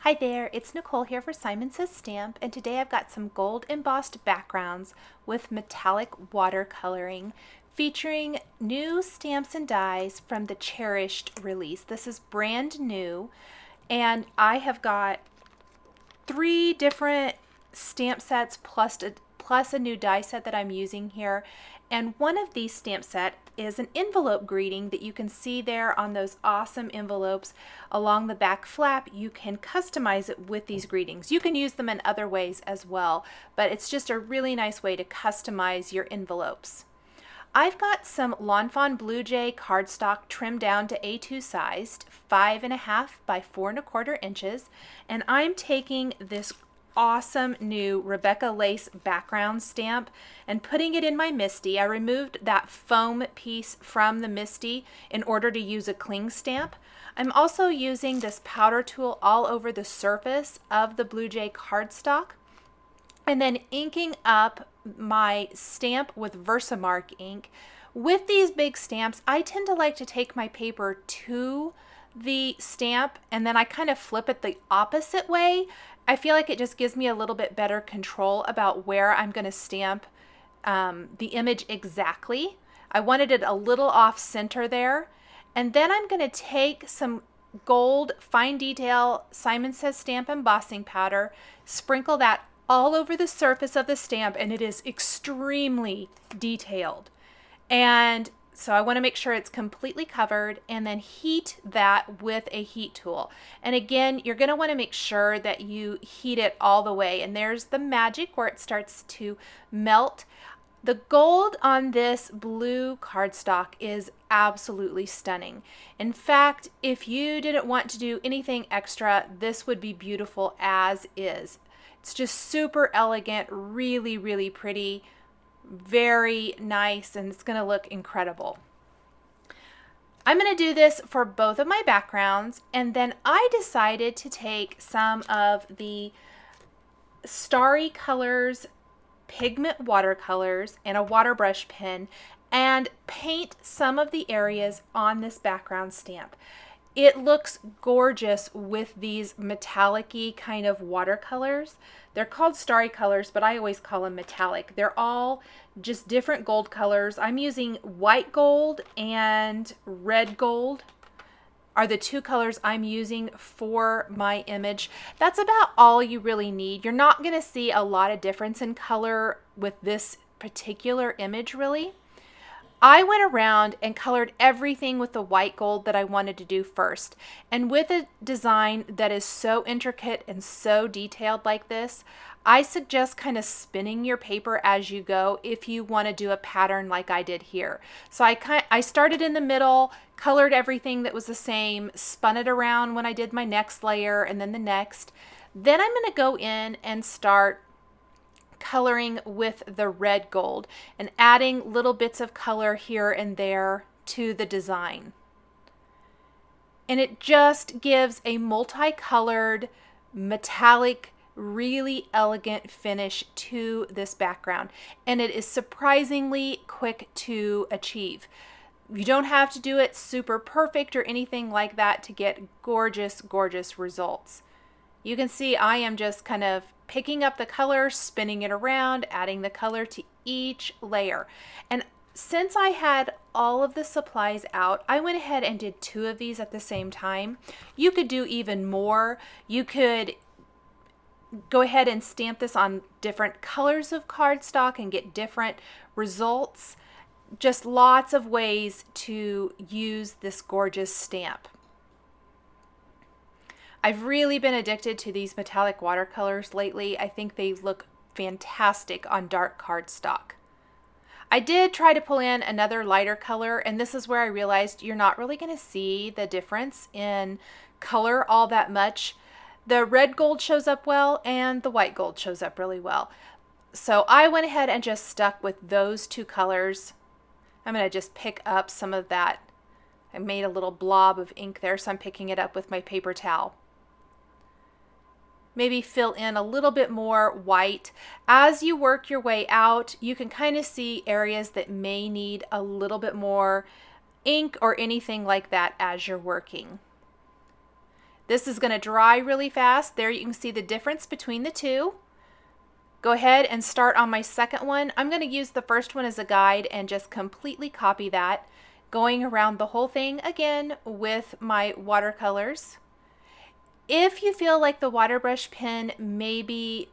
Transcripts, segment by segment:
Hi there, it's Nicole here for Simon Says Stamp, and today I've got some gold embossed backgrounds with metallic watercoloring featuring new stamps and dies from the Cherished release. This is brand new, and I have got 3 different stamp sets plus a new die set that I'm using here. And one of these stamp set is an envelope greeting that you can see there on those awesome envelopes along the back flap. You can customize it with these greetings. You can use them in other ways as well, but it's just a really nice way to customize your envelopes. I've got some Lawn Fawn Blue Jay cardstock trimmed down to A2 sized, 5.5 by 4.25 inches, and I'm taking this awesome new Rebecca Lace background stamp and putting it in my MISTI. I removed that foam piece from the MISTI in order to use a cling stamp. I'm also using this powder tool all over the surface of the Blue Jay cardstock, and then inking up my stamp with Versamark ink. With these big stamps, I tend to like to take my paper to the stamp and then I kind of flip it the opposite way. I feel like it just gives me a little bit better control about where I'm going to stamp the image exactly. I wanted it a little off center there. And then I'm going to take some gold fine detail Simon Says Stamp embossing powder, sprinkle that all over the surface of the stamp, and it is extremely detailed. And so I want to make sure it's completely covered and then heat that with a heat tool. And again, you're going to want to make sure that you heat it all the way. And there's the magic where it starts to melt. The gold on this blue cardstock is absolutely stunning. In fact, if you didn't want to do anything extra, this would be beautiful as is. It's just super elegant, really, really pretty, very nice, and it's going to look incredible. I'm going to do this for both of my backgrounds, and then I decided to take some of the Starry Colors pigment watercolors and a water brush pen and paint some of the areas on this background stamp. It looks gorgeous with these metallic-y kind of watercolors. They're called Starry Colors, but I always call them metallic. They're all just different gold colors. I'm using white gold and red gold are the 2 colors I'm using for my image. That's about all you really need. You're not going to see a lot of difference in color with this particular image really. I went around and colored everything with the white gold that I wanted to do first. And with a design that is so intricate and so detailed like this, I suggest kind of spinning your paper as you go if you want to do a pattern like I did here. So I started in the middle, colored everything that was the same, spun it around when I did my next layer and then the next. Then I'm going to go in and start coloring with the red gold and adding little bits of color here and there to the design. And it just gives a multicolored, metallic, really elegant finish to this background. And it is surprisingly quick to achieve. You don't have to do it super perfect or anything like that to get gorgeous, gorgeous results. You can see I am just kind of picking up the color, spinning it around, adding the color to each layer. And since I had all of the supplies out, I went ahead and did 2 of these at the same time. You could do even more. You could go ahead and stamp this on different colors of cardstock and get different results. Just lots of ways to use this gorgeous stamp. I've really been addicted to these metallic watercolors lately. I think they look fantastic on dark cardstock. I did try to pull in another lighter color, and this is where I realized you're not really going to see the difference in color all that much. The red gold shows up well and the white gold shows up really well. So I went ahead and just stuck with those 2 colors. I'm going to just pick up some of that. I made a little blob of ink there, so I'm picking it up with my paper towel. Maybe fill in a little bit more white. As you work your way out, you can kind of see areas that may need a little bit more ink or anything like that as you're working. This is going to dry really fast. There you can see the difference between the two. Go ahead and start on my second one. I'm going to use the first one as a guide and just completely copy that, going around the whole thing again with my watercolors. If you feel like the water brush pen maybe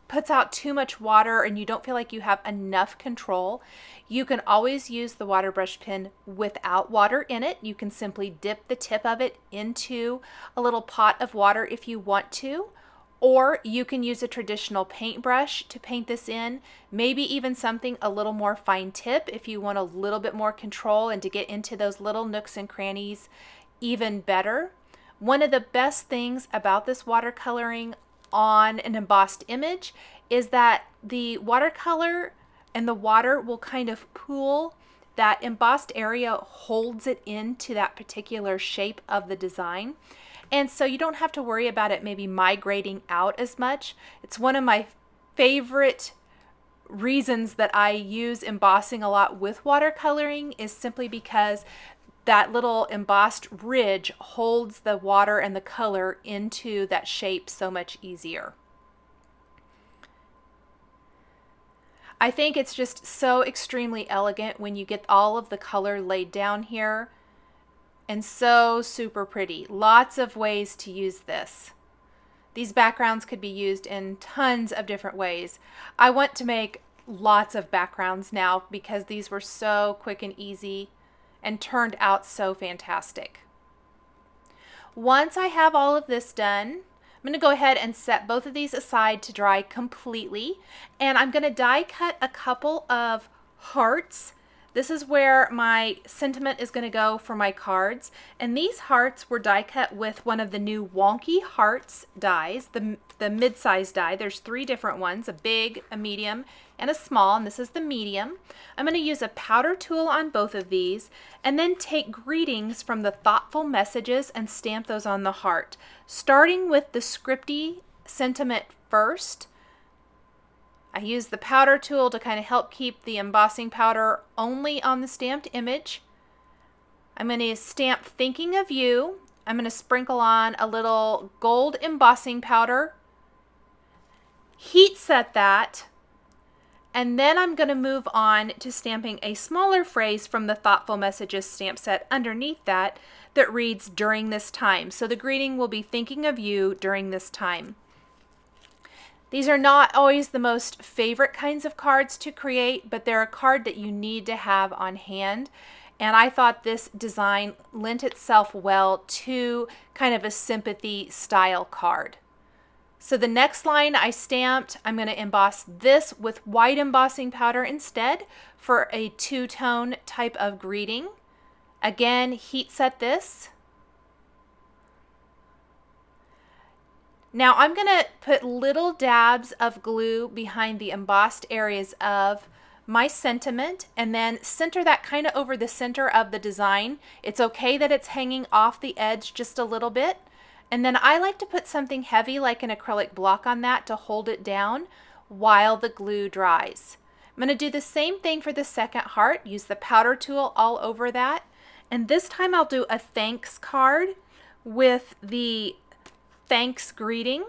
puts out too much water and you don't feel like you have enough control, you can always use the water brush pen without water in it. You can simply dip the tip of it into a little pot of water if you want to, or you can use a traditional paintbrush to paint this in, maybe even something a little more fine tip if you want a little bit more control and to get into those little nooks and crannies even better. One of the best things about this watercoloring on an embossed image is that the watercolor and the water will kind of pool. That embossed area holds it into that particular shape of the design. And so you don't have to worry about it maybe migrating out as much. It's one of my favorite reasons that I use embossing a lot with watercoloring, is simply because that little embossed ridge holds the water and the color into that shape so much easier. I think it's just so extremely elegant when you get all of the color laid down here, and so super pretty. Lots of ways to use this. These backgrounds could be used in tons of different ways. I want to make lots of backgrounds now because these were so quick and easy and turned out so fantastic. Once I have all of this done, I'm going to go ahead and set both of these aside to dry completely, and I'm going to die cut a couple of hearts. This is where my sentiment is going to go for my cards, and these hearts were die cut with one of the new Wonky Hearts dies, the mid-size die. There's 3 different ones, a big, a medium, and a small, and this is the medium. I'm going to use a powder tool on both of these, and then take greetings from the thoughtful messages and stamp those on the heart, starting with the scripty sentiment first. I use the powder tool to kind of help keep the embossing powder only on the stamped image. I'm going to stamp thinking of you. I'm going to sprinkle on a little gold embossing powder, heat set that, and then I'm going to move on to stamping a smaller phrase from the thoughtful messages stamp set underneath that reads during this time. So the greeting will be thinking of you during this time. These are not always the most favorite kinds of cards to create, but they're a card that you need to have on hand. And I thought this design lent itself well to kind of a sympathy style card. So the next line I stamped, I'm going to emboss this with white embossing powder instead for a 2-tone type of greeting. Again, heat set this. Now I'm going to put little dabs of glue behind the embossed areas of my sentiment, and then center that kind of over the center of the design. It's okay that it's hanging off the edge just a little bit. And then I like to put something heavy like an acrylic block on that to hold it down while the glue dries. I'm going to do the same thing for the second heart. Use the powder tool all over that. And this time I'll do a thanks card with the thanks greeting,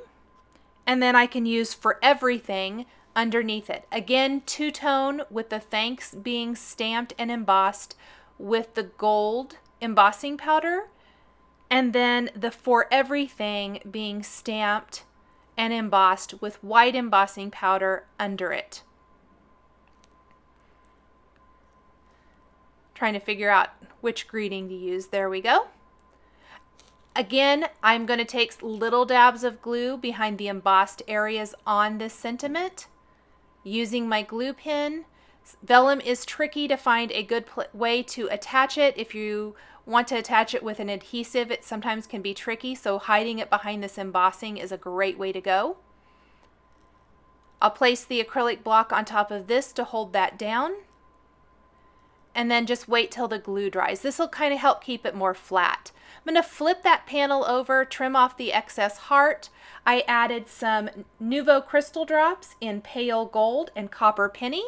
and then I can use for everything underneath it. Again, 2-tone with the thanks being stamped and embossed with the gold embossing powder, and then the for everything being stamped and embossed with white embossing powder under it. Trying to figure out which greeting to use. There we go. Again, I'm going to take little dabs of glue behind the embossed areas on this sentiment using my glue pen. Vellum is tricky to find a good way to attach it. If you want to attach it with an adhesive, it sometimes can be tricky, so hiding it behind this embossing is a great way to go. I'll place the acrylic block on top of this to hold that down, and then just wait till the glue dries. This will kind of help keep it more flat. I'm going to flip that panel over, trim off the excess heart. I added some Nuvo crystal drops in pale gold and copper penny.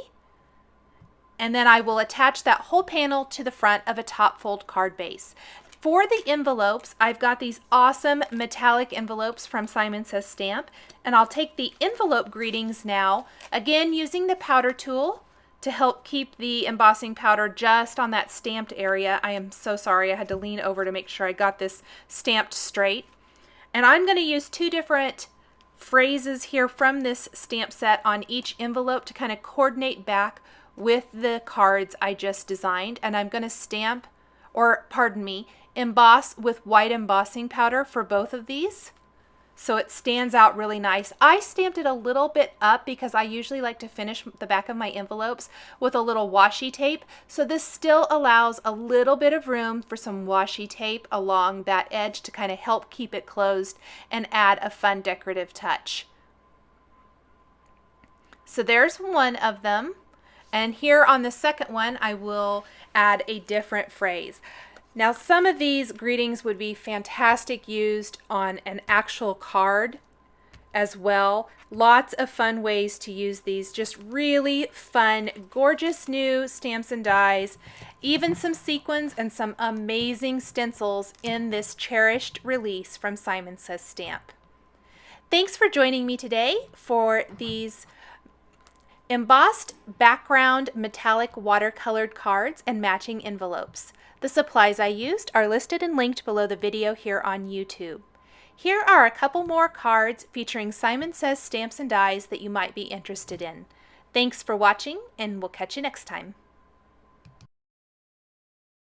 And then I will attach that whole panel to the front of a top fold card base. For the envelopes, I've got these awesome metallic envelopes from Simon Says Stamp, and I'll take the envelope greetings now, again using the powder tool to help keep the embossing powder just on that stamped area. I am so sorry, I had to lean over to make sure I got this stamped straight. And I'm going to use two different phrases here from this stamp set on each envelope to kind of coordinate back with the cards I just designed. And I'm going to stamp, or pardon me, emboss with white embossing powder for both of these, so it stands out really nice. I stamped it a little bit up because I usually like to finish the back of my envelopes with a little washi tape, so this still allows a little bit of room for some washi tape along that edge to kind of help keep it closed and add a fun decorative touch. So there's one of them, and here on the second one I will add a different phrase. Now, some of these greetings would be fantastic used on an actual card as well. Lots of fun ways to use these. Just really fun, gorgeous new stamps and dies. Even some sequins and some amazing stencils in this cherished release from Simon Says Stamp. Thanks for joining me today for these embossed background metallic watercolored cards and matching envelopes. The supplies I used are listed and linked below the video here on YouTube. Here are a couple more cards featuring Simon Says stamps and dies that you might be interested in. Thanks for watching, and we'll catch you next time.